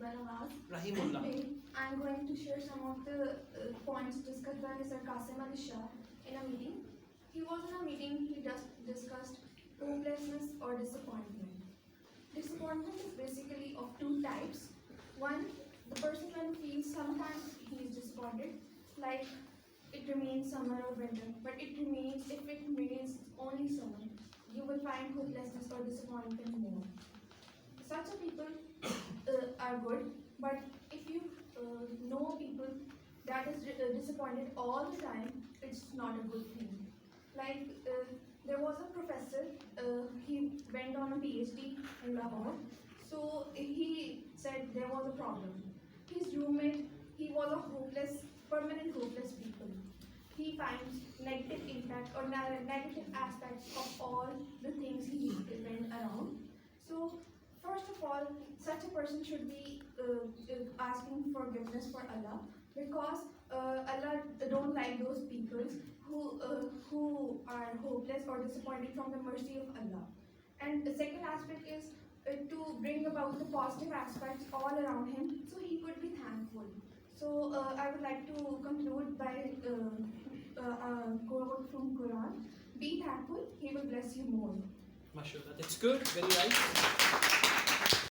by Nawaz. Rahimullah. Today, I'm going to share some of the points discussed by Mr. Qasim Ali Shah in a meeting. He was in a meeting, he just discussed hopelessness or disappointment. Disappointment is basically of two types. One, the person when feels sometimes he is disappointed, like it remains summer or winter, but if it remains only summer, you will find hopelessness or disappointment more. Such a people are good, but if you know people that is disappointed all the time, it's not a good thing. Like there was a professor, he went on a PhD in Lahore, so he said there was a problem. His roommate, he was a permanent hopeless people. He finds negative impact or negative aspects of all the things he went around. So first of all, such a person should be asking forgiveness for Allah, because Allah don't like those people who are hopeless or disappointed from the mercy of Allah. And the second aspect is to bring about the positive aspects all around him, so he could be thankful. So I would like to conclude by quote from Quran: "Be thankful, He will bless you more." MashaAllah. That's good. Very right.